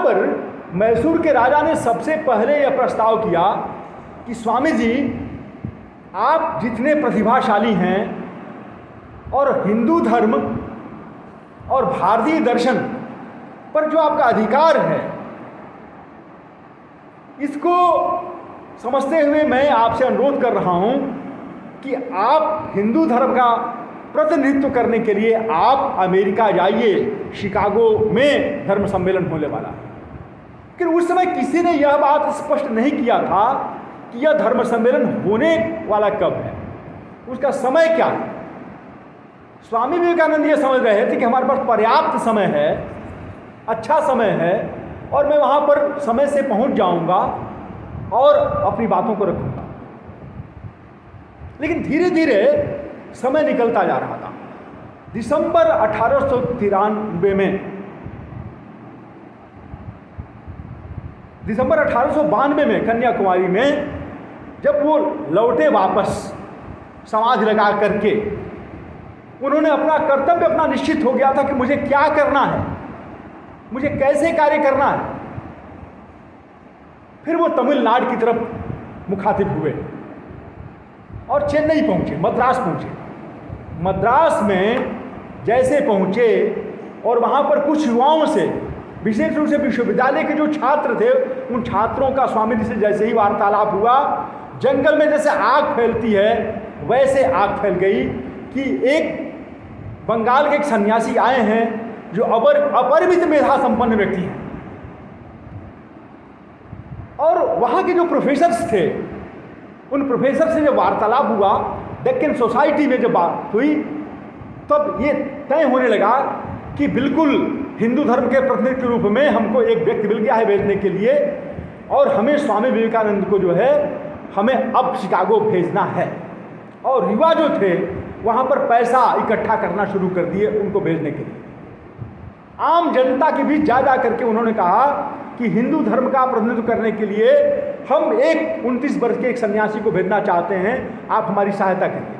पर मैसूर के राजा ने सबसे पहले यह प्रस्ताव किया कि स्वामी जी, आप जितने प्रतिभाशाली हैं और हिंदू धर्म और भारतीय दर्शन पर जो आपका अधिकार है, इसको समझते हुए मैं आपसे अनुरोध कर रहा हूं कि आप हिंदू धर्म का प्रतिनिधित्व करने के लिए आप अमेरिका जाइए, शिकागो में धर्म सम्मेलन होने वाला है। लेकिन उस समय किसी ने यह बात स्पष्ट नहीं किया था कि यह धर्म सम्मेलन होने वाला कब है, उसका समय क्या है। स्वामी विवेकानंद ये समझ रहे थे कि हमारे पास पर्याप्त समय है, अच्छा समय है, और मैं वहाँ पर समय से पहुँच जाऊँगा और अपनी बातों को रखूँगा। लेकिन धीरे धीरे समय निकलता जा रहा था। दिसंबर 1892 में कन्याकुमारी में जब वो लौटे वापस समाधि लगा करके, उन्होंने अपना कर्तव्य अपना निश्चित हो गया था कि मुझे क्या करना है, मुझे कैसे कार्य करना है। फिर वो तमिलनाडु की तरफ मुखातिब हुए और चेन्नई पहुंचे, मद्रास पहुंचे। मद्रास में जैसे पहुंचे और वहां पर कुछ युवाओं से, विशेष रूप से विश्वविद्यालय के जो छात्र थे, उन छात्रों का स्वामी जी से जैसे ही वार्तालाप हुआ, जंगल में जैसे आग फैलती है वैसे आग फैल गई कि एक बंगाल के एक सन्यासी आए हैं जो अपरिमित मेधा संपन्न व्यक्ति हैं, और वहाँ के जो प्रोफेसर्स थे, उन प्रोफेसर से जब वार्तालाप हुआ, डेक्कन सोसाइटी में जब बात हुई, तब ये तय होने लगा कि बिल्कुल हिंदू धर्म के प्रतिनिधि के रूप में हमको एक व्यक्ति मिल गया है भेजने के लिए, और हमें स्वामी विवेकानंद को जो है हमें अब शिकागो भेजना है। और युवा जो थे वहाँ पर पैसा इकट्ठा करना शुरू कर दिए उनको भेजने के लिए। आम जनता के बीच जा करके उन्होंने कहा कि हिंदू धर्म का प्रतिनिधित्व करने के लिए हम एक 29 वर्ष के एक सन्यासी को भेजना चाहते हैं, आप हमारी सहायता करिए।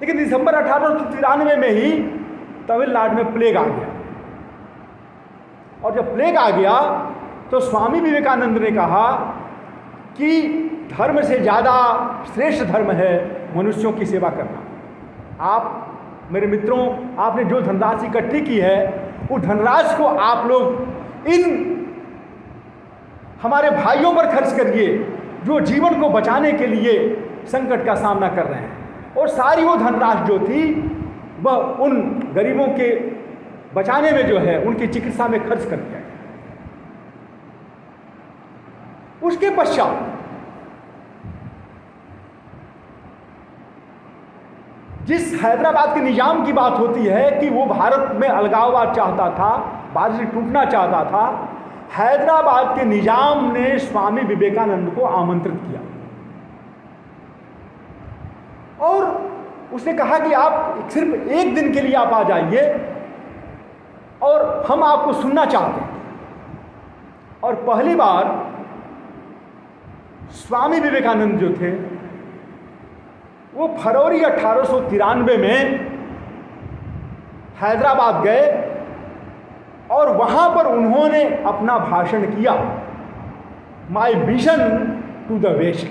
लेकिन दिसंबर 1893 में ही तमिलनाडु में प्लेग आ गया, और जब प्लेग आ गया तो स्वामी विवेकानंद ने कहा कि धर्म से ज़्यादा श्रेष्ठ धर्म है मनुष्यों की सेवा करना। आप मेरे मित्रों, आपने जो धनराशि इकट्ठी की है, वो धनराशि को आप लोग इन हमारे भाइयों पर खर्च करिए जो जीवन को बचाने के लिए संकट का सामना कर रहे हैं। और सारी वो धनराशि जो थी वह उन गरीबों के बचाने में जो है उनकी चिकित्सा में खर्च कर दिया गया। उसके पश्चात जिस हैदराबाद के निजाम की बात होती है कि वो भारत में अलगाववाद चाहता था, भारत से टूटना चाहता था, हैदराबाद के निजाम ने स्वामी विवेकानंद को आमंत्रित किया और उसने कहा कि आप सिर्फ एक दिन के लिए आप आ जाइए और हम आपको सुनना चाहते हैं। और पहली बार स्वामी विवेकानंद जो थे वो फरवरी 1893 में हैदराबाद गए और वहां पर उन्होंने अपना भाषण किया, my mission to the west,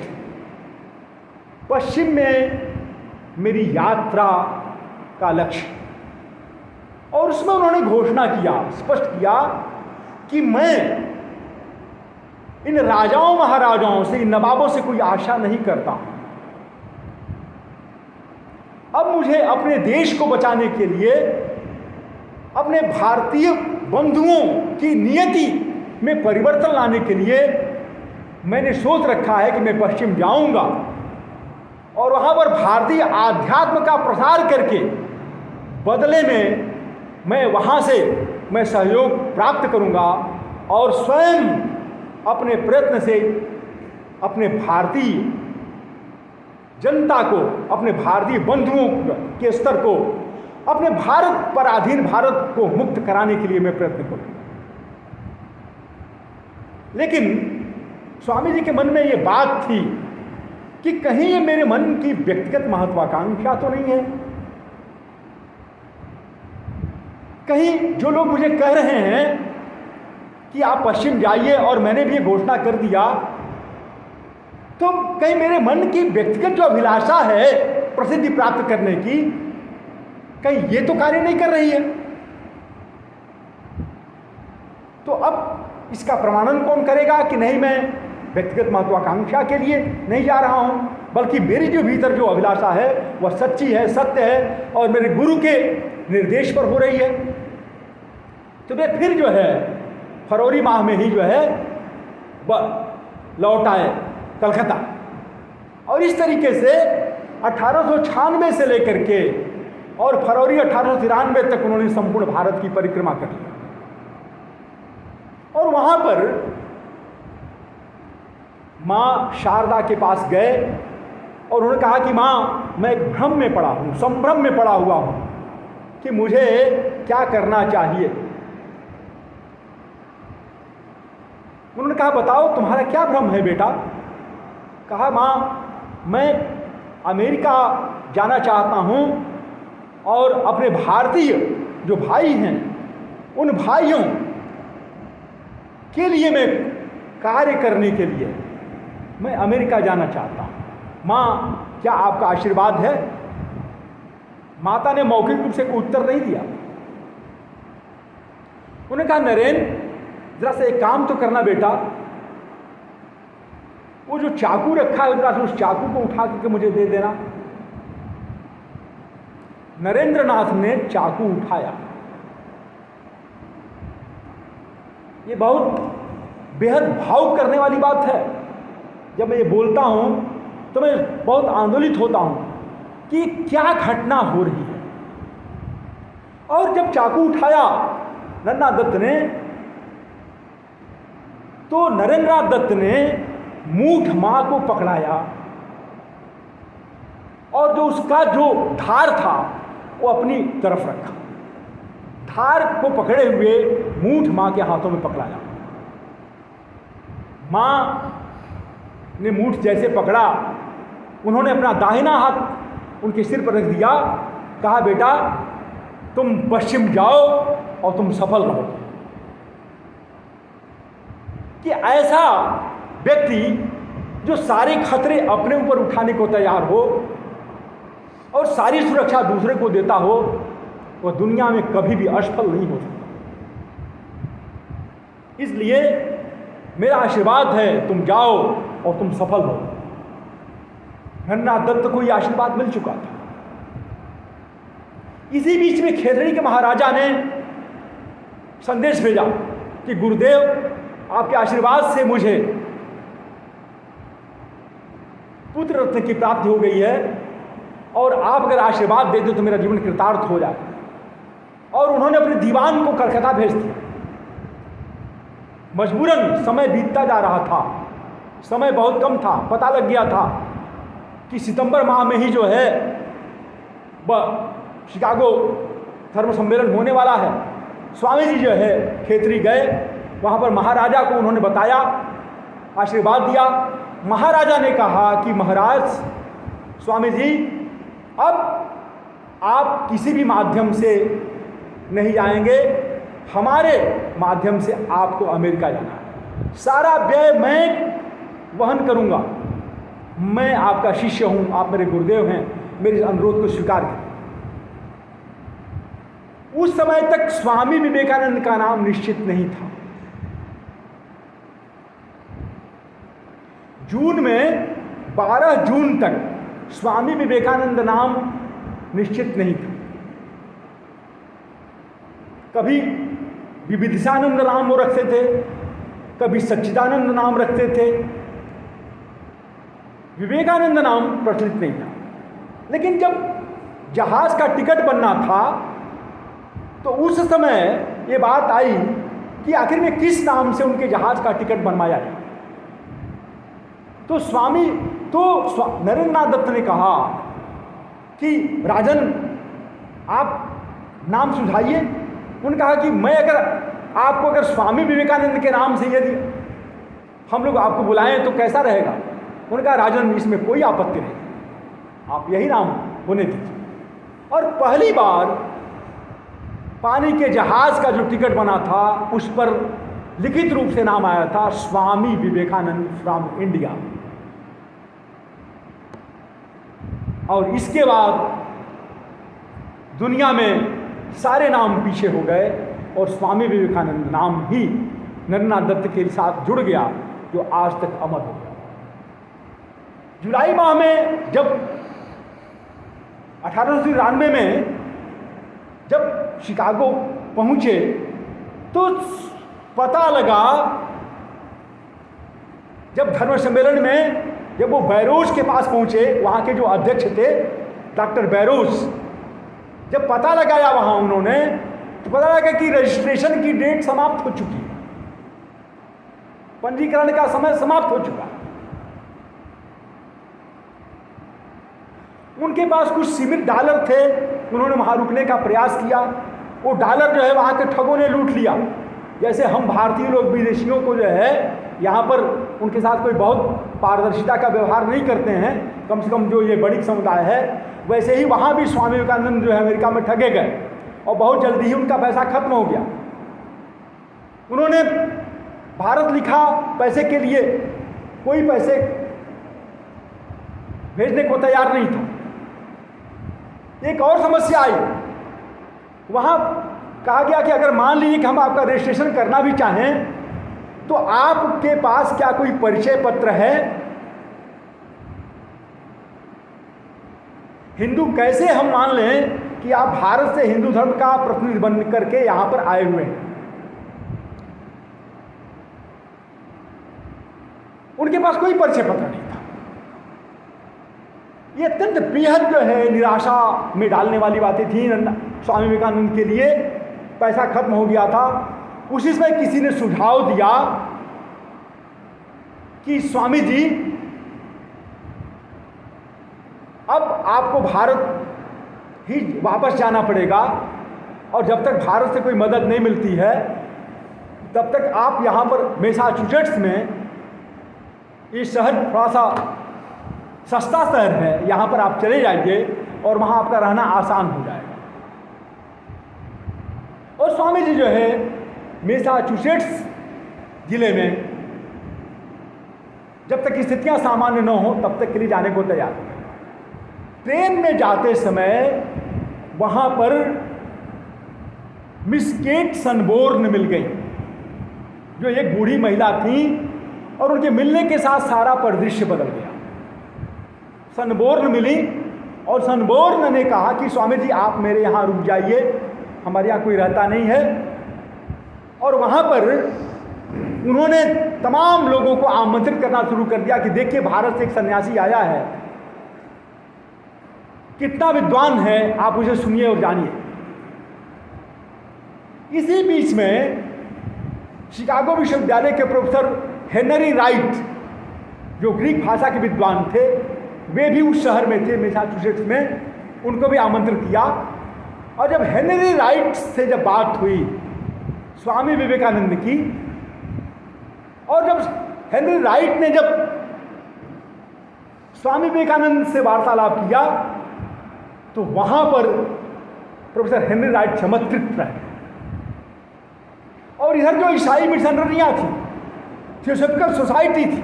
पश्चिम में मेरी यात्रा का लक्ष्य। और उसमें उन्होंने घोषणा किया, स्पष्ट किया कि मैं इन राजाओं महाराजाओं से, इन नवाबों से कोई आशा नहीं करता। अब मुझे अपने देश को बचाने के लिए, अपने भारतीय बंधुओं की नियति में परिवर्तन लाने के लिए मैंने सोच रखा है कि मैं पश्चिम जाऊंगा और वहां पर भारतीय आध्यात्म का प्रसार करके बदले में मैं वहां से मैं सहयोग प्राप्त करूंगा और स्वयं अपने प्रयत्न से अपने भारतीय जनता को, अपने भारतीय बंधुओं के स्तर को, अपने भारत पर अधीन भारत को मुक्त कराने के लिए मैं प्रयत्न करूंगा। लेकिन स्वामी जी के मन में ये बात थी कि कहीं ये मेरे मन की व्यक्तिगत महत्वाकांक्षा तो नहीं है, कहीं जो लोग मुझे कह रहे हैं कि आप पश्चिम जाइए और मैंने भी ये घोषणा कर दिया, तो कहीं मेरे मन की व्यक्तिगत जो अभिलाषा है प्रसिद्धि प्राप्त करने की, कहीं ये तो कार्य नहीं कर रही है। तो अब इसका प्रमाणन कौन करेगा कि नहीं, मैं व्यक्तिगत महत्वाकांक्षा के लिए नहीं जा रहा हूं, बल्कि मेरी जो भीतर जो अभिलाषा है वह सच्ची है, सत्य है और मेरे गुरु के निर्देश पर हो रही है। तो वे फिर जो है फरवरी माह में ही जो है लौट आए कलकत्ता, और इस तरीके से 1896 से लेकर के और फरवरी 1893 तक उन्होंने संपूर्ण भारत की परिक्रमा कर ली। और वहां पर मां शारदा के पास गए और उन्होंने कहा कि मां, मैं एक भ्रम में पड़ा हूं, संभ्रम में पड़ा हुआ हूं कि मुझे क्या करना चाहिए। उन्होंने कहा, बताओ तुम्हारा क्या भ्रम है बेटा। कहा, मां, मैं अमेरिका जाना चाहता हूं और अपने भारतीय जो भाई हैं उन भाइयों के लिए मैं कार्य करने के लिए मैं अमेरिका जाना चाहता हूं। मां, क्या आपका आशीर्वाद है। माता ने मौखिक रूप से कोई उत्तर नहीं दिया। उन्होंने कहा, नरेंद्र, जरा से एक काम तो करना बेटा, वो जो चाकू रखा है जरा से उस चाकू को उठा करके मुझे दे देना। नरेंद्रनाथ ने चाकू उठाया। ये बहुत बेहद भावुक करने वाली बात है। जब मैं ये बोलता हूं तो मैं बहुत आंदोलित होता हूं कि क्या घटना हो रही है। और जब चाकू उठाया नन्ना दत्त ने, तो नरेंद्रनाथ दत्त ने मूठ मां को पकड़ाया और जो उसका जो धार था वो अपनी तरफ रखा। धार को पकड़े हुए मूठ मां के हाथों में पकड़ाया। मां ने मूठ जैसे पकड़ा, उन्होंने अपना दाहिना हाथ उनके सिर पर रख दिया। कहा, बेटा, तुम पश्चिम जाओ और तुम सफल रहो। कि ऐसा व्यक्ति जो सारे खतरे अपने ऊपर उठाने को तैयार हो और सारी सुरक्षा दूसरे को देता हो, वह दुनिया में कभी भी असफल नहीं हो सकता। इसलिए मेरा आशीर्वाद है, तुम जाओ और तुम सफल हो। नन्ना दत्त को यह आशीर्वाद मिल चुका था। इसी बीच में खेतड़ी के महाराजा ने संदेश भेजा कि गुरुदेव, आपके आशीर्वाद से मुझे पुत्र रत्न की प्राप्ति हो गई है और आप अगर आशीर्वाद दे दो तो मेरा जीवन कृतार्थ हो जाए। और उन्होंने अपने दीवान को कलकत्ता भेज दिया। मजबूरन समय बीतता जा रहा था, समय बहुत कम था। पता लग गया था कि सितंबर माह में ही जो है वह शिकागो धर्म सम्मेलन होने वाला है। स्वामी जी जो है खेतरी गए, वहाँ पर महाराजा को उन्होंने बताया, आशीर्वाद दिया। महाराजा ने कहा कि महाराज, स्वामी जी, अब आप किसी भी माध्यम से नहीं जाएंगे, हमारे माध्यम से आपको अमेरिका जाना है। सारा व्यय मैं वहन करूंगा। मैं आपका शिष्य हूं, आप मेरे गुरुदेव हैं, मेरे अनुरोध को स्वीकार करें। उस समय तक स्वामी विवेकानंद का नाम निश्चित नहीं था। जून में 12 जून तक स्वामी विवेकानंद नाम निश्चित नहीं था। कभी विविधिशानंद नाम वो रखते थे, कभी सच्चिदानंद नाम रखते थे, विवेकानंद नाम प्रचलित नहीं था। लेकिन जब जहाज का टिकट बनना था तो उस समय ये बात आई कि आखिर में किस नाम से उनके जहाज का टिकट बनवाया जाए। तो नरेंद्रनाथ दत्त ने कहा कि राजन, आप नाम सुझाइए। उन्होंने कहा कि मैं अगर स्वामी विवेकानंद के नाम से यदि हम लोग आपको बुलाएं तो कैसा रहेगा। उन्होंने कहा, राजन, इसमें कोई आपत्ति नहीं, आप यही नाम होने दीजिए। और पहली बार पानी के जहाज का जो टिकट बना था उस पर लिखित रूप से नाम आया था स्वामी विवेकानंद फ्रॉम इंडिया। और इसके बाद दुनिया में सारे नाम पीछे हो गए और स्वामी विवेकानंद नाम ही नरेंद्रनाथ दत्त के साथ जुड़ गया, जो आज तक अमर हो गया। जुलाई माह में जब 1893 में जब शिकागो पहुंचे तो पता लगा, जब धर्म सम्मेलन में जब वो बैरोज के पास पहुंचे, वहां के जो अध्यक्ष थे डॉक्टर बैरोज, जब पता लगाया वहां उन्होंने, तो पता लगा कि रजिस्ट्रेशन की डेट समाप्त हो चुकी है, पंजीकरण का समय समाप्त हो चुका। उनके पास कुछ सीमित डॉलर थे, उन्होंने वहां रुकने का प्रयास किया। वो डॉलर जो है वहां के ठगों ने लूट लिया। जैसे हम भारतीय लोग विदेशियों को जो है यहाँ पर उनके साथ कोई बहुत पारदर्शिता का व्यवहार नहीं करते हैं, कम से कम जो ये बड़ी समुदाय है, वैसे ही वहाँ भी स्वामी विवेकानंद जो है अमेरिका में ठगे गए और बहुत जल्दी ही उनका पैसा खत्म हो गया। उन्होंने भारत लिखा पैसे के लिए, कोई पैसे भेजने को तैयार नहीं था। एक और समस्या आई, वहाँ कहा गया कि अगर मान लीजिए कि हम आपका रजिस्ट्रेशन करना भी चाहें तो आपके पास क्या कोई परिचय पत्र है? हिंदू कैसे हम मान लें कि आप भारत से हिंदू धर्म का प्रतिनिधि बन करके यहां पर आए हुए हैं? उनके पास कोई परिचय पत्र नहीं था। ये अत्यंत बेहद जो है निराशा में डालने वाली बातें थी स्वामी विवेकानंद के लिए। पैसा खत्म हो गया था। उसी समय किसी ने सुझाव दिया कि स्वामी जी, अब आपको भारत ही वापस जाना पड़ेगा और जब तक भारत से कोई मदद नहीं मिलती है तब तक आप यहाँ पर मैसाचुसेट्स में, ये शहर थोड़ा सा सस्ता शहर है, यहाँ पर आप चले जाइए और वहाँ आपका रहना आसान हो जाएगा। और स्वामी जी जो है मैसाचुसेट्स जिले में जब तक स्थितियां सामान्य न हो तब तक के लिए जाने को तैयार हो। ट्रेन में जाते समय वहां पर मिस केट सनबोर्न मिल गई, जो एक बूढ़ी महिला थी, और उनके मिलने के साथ सारा परिदृश्य बदल गया। सनबोर्न मिली और सनबोर्न ने कहा कि स्वामी जी आप मेरे यहाँ रुक जाइए, हमारे यहाँ कोई रहता नहीं है। और वहाँ पर उन्होंने तमाम लोगों को आमंत्रित करना शुरू कर दिया कि देखिए भारत से एक सन्यासी आया है, कितना विद्वान है, आप उसे सुनिए और जानिए। इसी बीच में शिकागो विश्वविद्यालय के प्रोफेसर हेनरी राइट, जो ग्रीक भाषा के विद्वान थे, वे भी उस शहर में थे मैसाचुसेट्स में, उनको भी आमंत्रित किया। और जब हेनरी राइट से जब बात हुई स्वामी विवेकानंद की, और जब हेनरी राइट ने जब स्वामी विवेकानंद से वार्तालाप किया तो वहां पर प्रोफेसर हेनरी राइट चमत्कृत रहे। और इधर जो ईसाई मिशनरियां थी, थियोसॉफिकल सोसाइटी थी,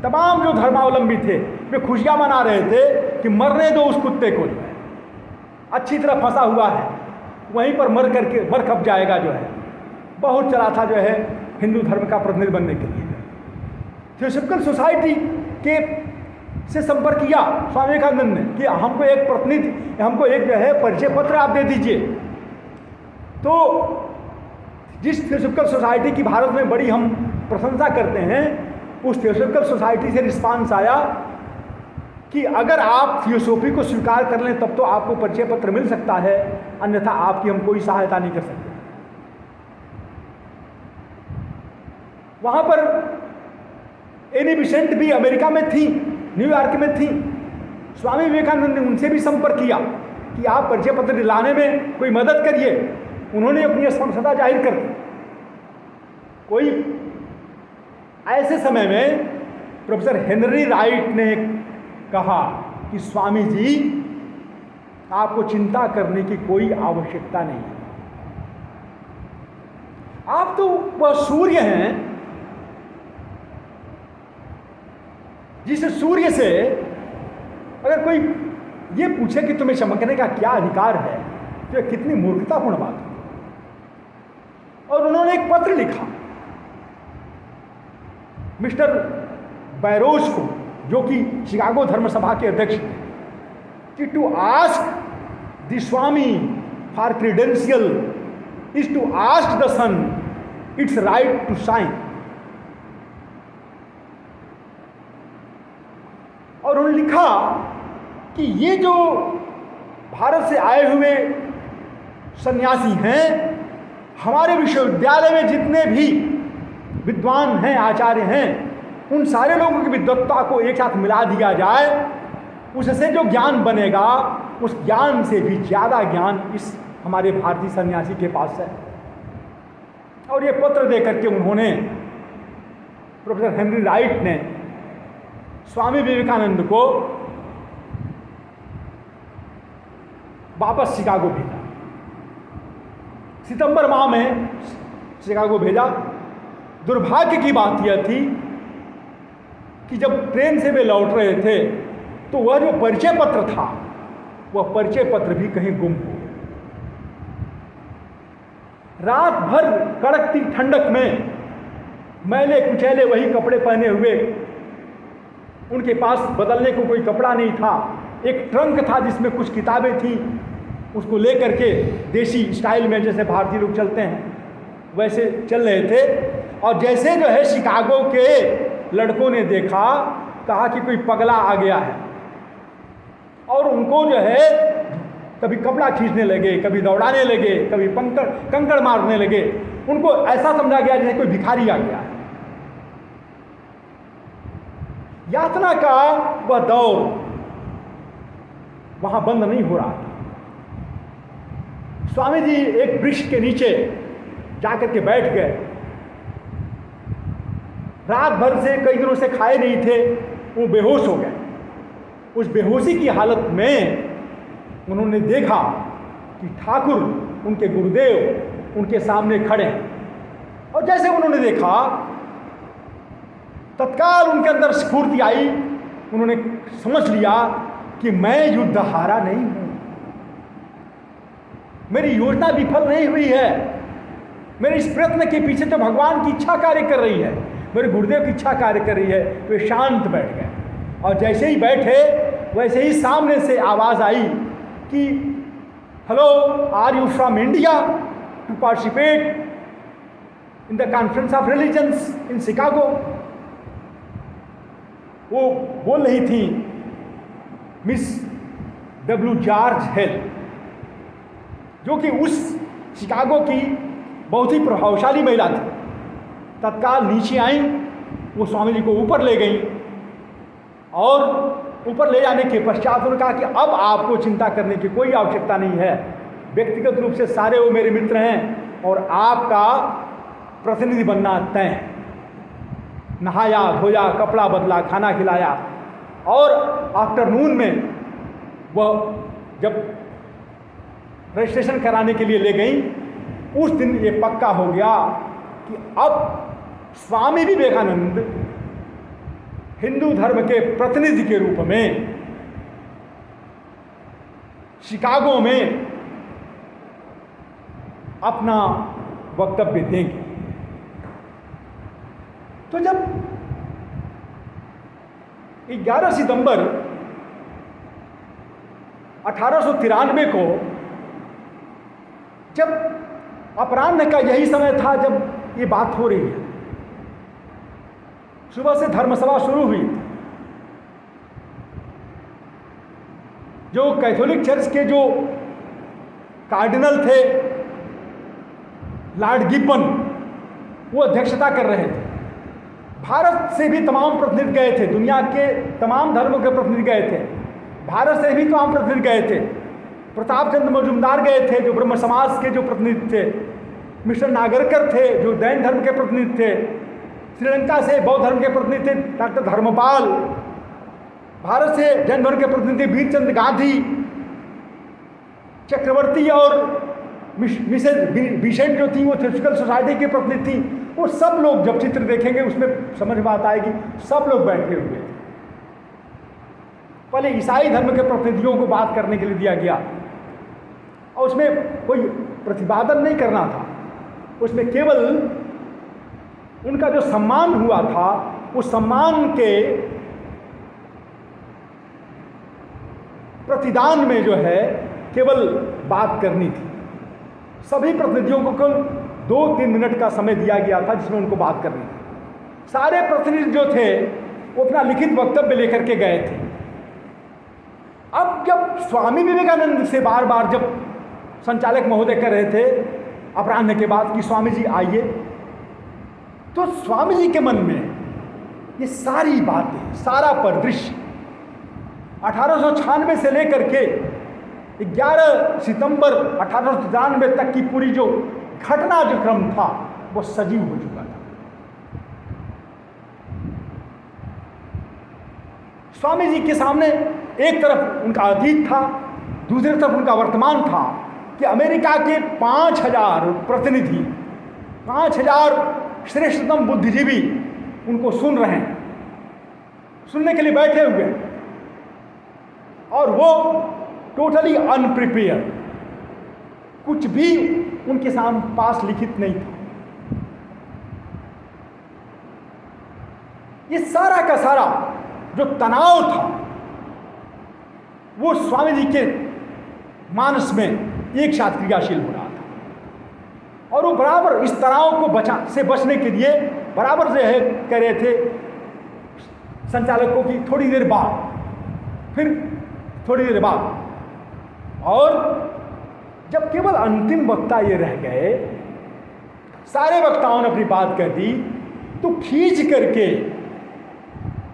तमाम जो धर्मावलंबी थे, वे खुशियां मना रहे थे कि मरने दो उस कुत्ते को, जो है अच्छी तरह फंसा हुआ है, वहीं पर मर खप जाएगा। जो है बहुत चला था जो है हिंदू धर्म का प्रतिनिधि बनने के लिए। थियोसॉफिकल सोसाइटी के से संपर्क किया स्वामी विवेकानंद ने कि हमको एक प्रतिनिधि, हमको एक जो है परिचय पत्र आप दे दीजिए। तो जिस थियोसॉफिकल सोसाइटी की भारत में बड़ी हम प्रशंसा करते हैं, उस थियोसॉफिकल सोसाइटी से रिस्पांस आया कि अगर आप थियोसॉफी को स्वीकार कर लें तब तो आपको परिचय पत्र मिल सकता है, अन्यथा आपकी हम कोई सहायता नहीं कर सकते। वहां पर एनी बिसेंट भी अमेरिका में थी, न्यूयॉर्क में थी। स्वामी विवेकानंद ने उनसे भी संपर्क किया कि आप परिचय पत्र दिलाने में कोई मदद करिए। उन्होंने अपनी असमर्थता जाहिर कर दी। कोई ऐसे समय में प्रोफेसर हेनरी राइट ने कहा कि स्वामी जी आपको चिंता करने की कोई आवश्यकता नहीं है। आप तो वह सूर्य हैं जिस सूर्य से अगर कोई ये पूछे कि तुम्हें चमकने का क्या अधिकार है तो यह कितनी मूर्खतापूर्ण बात है। और उन्होंने एक पत्र लिखा मिस्टर बैरोज को, जो कि शिकागो धर्म सभा के अध्यक्ष थे, कि to ask the Swami for credential is to ask the sun its right to shine. और उन्होंने लिखा कि ये जो भारत से आए हुए सन्यासी हैं, हमारे विश्वविद्यालय में जितने भी विद्वान हैं, आचार्य हैं, उन सारे लोगों की विद्वत्ता को एक साथ मिला दिया जाए, उससे जो ज्ञान बनेगा उस ज्ञान से भी ज़्यादा ज्ञान इस हमारे भारतीय सन्यासी के पास है। और ये पत्र दे करके उन्होंने, प्रोफेसर हेनरी राइट ने स्वामी विवेकानंद को वापस शिकागो भेजा। सितंबर माह में शिकागो भेजा। दुर्भाग्य की बात यह थी कि जब ट्रेन से वे लौट रहे थे तो वह जो परिचय पत्र था, वह परिचय पत्र भी कहीं गुम हो गया। रात भर कड़कती ठंडक में मैले कुचैले वही कपड़े पहने हुए, उनके पास बदलने को कोई कपड़ा नहीं था। एक ट्रंक था जिसमें कुछ किताबें थी, उसको ले करके देसी स्टाइल में जैसे भारतीय लोग चलते हैं वैसे चल रहे थे। और जैसे जो है शिकागो के लड़कों ने देखा, कहा कि कोई पगला आ गया है, और उनको जो है कभी कपड़ा खींचने लगे, कभी दौड़ाने लगे, कभी कंकड़ मारने लगे। उनको ऐसा समझा गया जैसे कोई भिखारी आ गया है। यातना का वह दौर वहां बंद नहीं हो रहा था। स्वामी जी एक वृक्ष के नीचे जाकर के बैठ गए। रात भर से कई दिनों से खाए नहीं थे, वो बेहोश हो गए। उस बेहोशी की हालत में उन्होंने देखा कि ठाकुर उनके गुरुदेव उनके सामने खड़े हैं। और जैसे उन्होंने देखा, तत्काल उनके अंदर स्फूर्ति आई। उन्होंने समझ लिया कि मैं युद्ध हारा नहीं हूं, मेरी योजना विफल नहीं हुई है, मेरे इस प्रयत्न के पीछे तो भगवान की इच्छा कार्य कर रही है, मेरे गुरुदेव की इच्छा कार्य कर रही है। वे शांत बैठ गए। और जैसे ही बैठे वैसे ही सामने से आवाज़ आई कि hello, are you from India to participate in the conference of religions in Chicago. वो बोल रही थी मिस डब्ल्यू जॉर्ज हेल, जो कि उस शिकागो की बहुत ही प्रभावशाली महिला थी। तत्काल नीचे आई, वो स्वामी जी को ऊपर ले गई, और ऊपर ले जाने के पश्चात उन्होंने कहा कि अब आपको चिंता करने की कोई आवश्यकता नहीं है। व्यक्तिगत रूप से सारे वो मेरे मित्र हैं और आपका प्रतिनिधि बनना तय है। नहाया धोया, कपड़ा बदला, खाना खिलाया, और आफ्टरनून में वह जब रजिस्ट्रेशन कराने के लिए ले गई, उस दिन ये पक्का हो गया कि अब स्वामी विवेकानंद हिंदू धर्म के प्रतिनिधि के रूप में शिकागो में अपना वक्तव्य देंगे। तो जब 11 सितंबर 1893 को, जब अपराह्न का यही समय था जब ये बात हो रही है, सुबह से धर्मसभा शुरू हुई। जो कैथोलिक चर्च के जो कार्डिनल थे लॉर्ड गिब्बन, वो अध्यक्षता कर रहे थे। भारत से भी तमाम प्रतिनिधि गए थे, दुनिया के तमाम धर्मों के प्रतिनिधि गए थे, भारत से भी तमाम प्रतिनिधि गए थे। प्रताप चंद्र मजूमदार गए थे जो ब्रह्म समाज के जो प्रतिनिधि थे, मिस्टर नागरकर थे जो जैन धर्म के प्रतिनिधि थे, श्रीलंका से बौद्ध धर्म के प्रतिनिधि थे डॉक्टर धर्मपाल, भारत से जैन धर्म के प्रतिनिधि वीरचंद गांधी, चक्रवर्ती और मिसेज बिशेंट जो थी वो थियोसॉफिकल सोसाइटी की प्रतिनिधि थी। वो सब लोग जब चित्र देखेंगे उसमें समझ में आता आएगी, सब लोग बैठे हुए थे। पहले ईसाई धर्म के प्रतिनिधियों को बात करने के लिए दिया गया और उसमें कोई प्रतिपादन नहीं करना था, उसमें केवल उनका जो सम्मान हुआ था उस सम्मान के प्रतिदान में जो है केवल बात करनी थी। सभी प्रतिनिधियों को केवल 2-3 मिनट का समय दिया गया था जिसमें उनको बात करनी थी। सारे प्रतिनिधि जो थे वो अपना लिखित वक्तव्य लेकर के गए थे। अब जब स्वामी विवेकानंद से बार बार जब संचालक महोदय कह रहे थे अपराह्न के बाद कि स्वामी जी आइए, तो स्वामी जी के मन में ये सारी बातें, सारा परिदृश्य 1896 से लेकर के 11 सितंबर 1893 तक की पूरी जो घटना जो क्रम था वो सजीव हो चुका था। स्वामी जी के सामने एक तरफ उनका अतीत था, दूसरी तरफ उनका वर्तमान था कि अमेरिका के 5000 प्रतिनिधि, 5000 श्रेष्ठतम बुद्धिजीवी उनको सुन रहे हैं, सुनने के लिए बैठे हुए, और वो टोटली अनप्रिपेयर, कुछ भी उनके सामने पास लिखित नहीं था। ये सारा का सारा जो तनाव था वो स्वामी जी के मानस में एक साथ क्रियाशील हो रहा था, और वो बराबर इस तनाव को बचने के लिए बराबर जो है कह रहे थे संचालकों की थोड़ी देर बाद, फिर थोड़ी देर बाद, और जब केवल अंतिम वक्ता ये रह गए, सारे वक्ताओं ने अपनी बात कह दी, तो खींच करके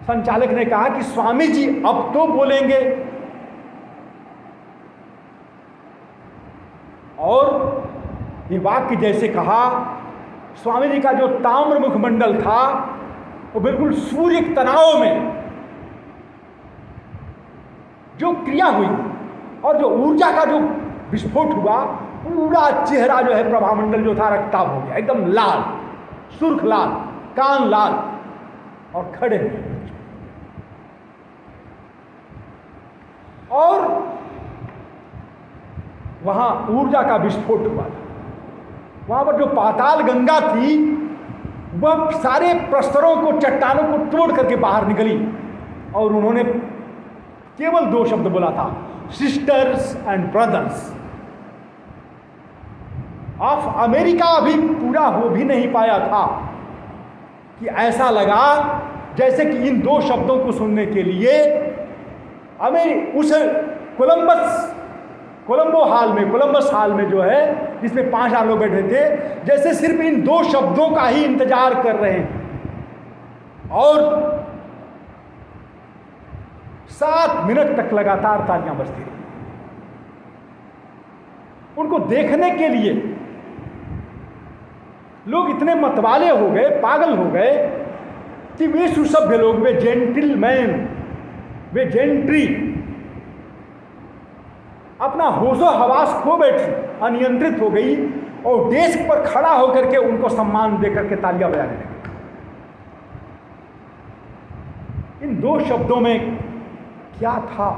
संचालक ने कहा कि स्वामी जी अब तो बोलेंगे। और ये वाक्य जैसे कहा, स्वामी जी का जो ताम्र मुखमंडल था वो बिल्कुल सूर्य के तनाव में जो क्रिया हुई और जो ऊर्जा का जो विस्फोट हुआ, पूरा चेहरा जो है प्रभामंडल जो था रक्ताभ हो गया, एकदम लाल, सुर्ख लाल, कान लाल, और खड़े हुए। और वहां ऊर्जा का विस्फोट हुआ था। वहां पर जो पाताल गंगा थी वह सारे प्रस्तरों को, चट्टानों को तोड़ करके बाहर निकली, और उन्होंने केवल 2 शब्द बोला था, sisters and brothers of America. अभी पूरा हो भी नहीं पाया था कि ऐसा लगा जैसे कि इन 2 शब्दों को सुनने के लिए उस कोलंबस हाल में जो है जिसमें 5000 लोग बैठे थे, जैसे सिर्फ इन 2 शब्दों का ही इंतजार कर रहे हैं। और 7 मिनट तक लगातार तालियां बजती रही। उनको देखने के लिए लोग इतने मतवाले हो गए, पागल हो गए कि वे सुसभ्य लोग, वे जेंटिलमैन, वे जेंट्री अपना होशो हवास खो बैठी, अनियंत्रित हो गई, और डेस्क पर खड़ा होकर के उनको सम्मान देकर के तालियां बजाने लगे। इन 2 शब्दों में क्या था?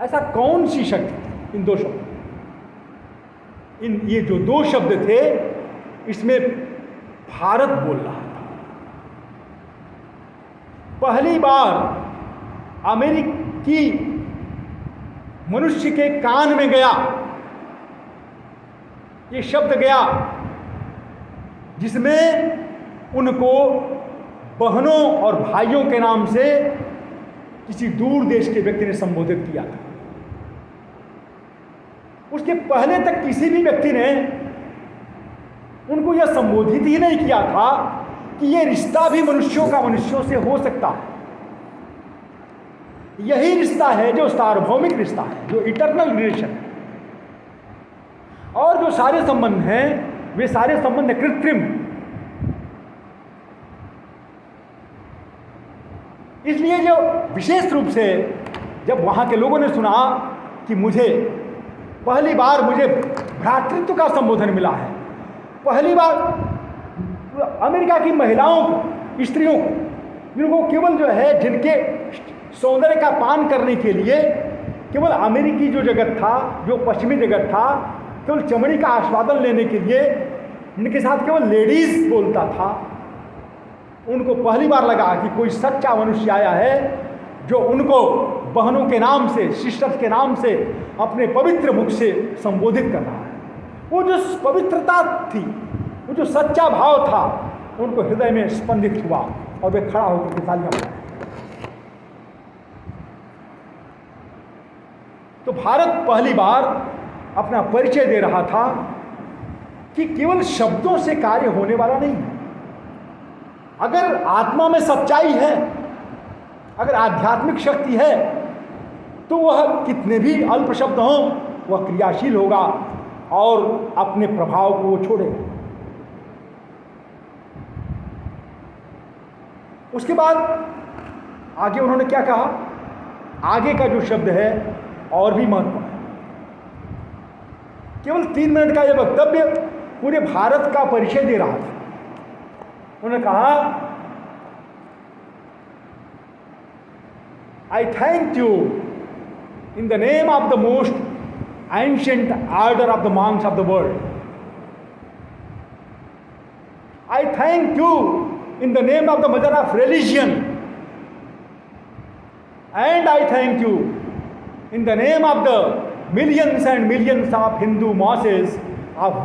ऐसा कौन सी शक्ति थी इन 2 शब्दों? ये जो 2 शब्द थे, इसमें भारत बोल रहा था। पहली बार अमेरिकी मनुष्य के कान में गया ये शब्द गया, जिसमें उनको बहनों और भाइयों के नाम से किसी दूर देश के व्यक्ति ने संबोधित किया था। उसके पहले तक किसी भी व्यक्ति ने उनको यह संबोधित ही नहीं किया था कि यह रिश्ता भी मनुष्यों का मनुष्यों से हो सकता है। यही रिश्ता है जो सार्वभौमिक रिश्ता है, जो इटर्नल रिलेशन है। और जो सारे संबंध हैं वे सारे संबंध कृत्रिम। इसलिए जो विशेष रूप से जब वहां के लोगों ने सुना कि मुझे पहली बार मुझे भ्रातृत्व का संबोधन मिला है। पहली बार अमेरिका की महिलाओं को, स्त्रियों को, जिनको केवल जो है, जिनके सौंदर्य का पान करने के लिए केवल अमेरिकी जो जगत था, जो पश्चिमी जगत था, केवल चमड़ी का आस्वादन लेने के लिए जिनके साथ केवल लेडीज बोलता था, उनको पहली बार लगा कि कोई सच्चा मनुष्य आया है जो उनको बहनों के नाम से, सिस्टर्स के नाम से अपने पवित्र मुख से संबोधित कर रहा है। वो जो पवित्रता थी, वो जो सच्चा भाव था, उनको हृदय में स्पंदित हुआ और वे खड़ा होकर के तालियां बजाए। तो भारत पहली बार अपना परिचय दे रहा था कि केवल शब्दों से कार्य होने वाला नहीं है। अगर आत्मा में सच्चाई है, अगर आध्यात्मिक शक्ति है, तो वह कितने भी अल्प शब्द हों, वह क्रियाशील होगा और अपने प्रभाव को वो छोड़ेगा। उसके बाद आगे उन्होंने क्या कहा? आगे का जो शब्द है और भी महत्वपूर्ण है। केवल 3 मिनट का यह वक्तव्य पूरे भारत का परिचय दे रहा था। उन्होंने कहा, I thank you in the name of the most ancient order of the monks of the world. I thank you in the name of the mother of religion. And I thank you in the name of the millions and millions of Hindu masses of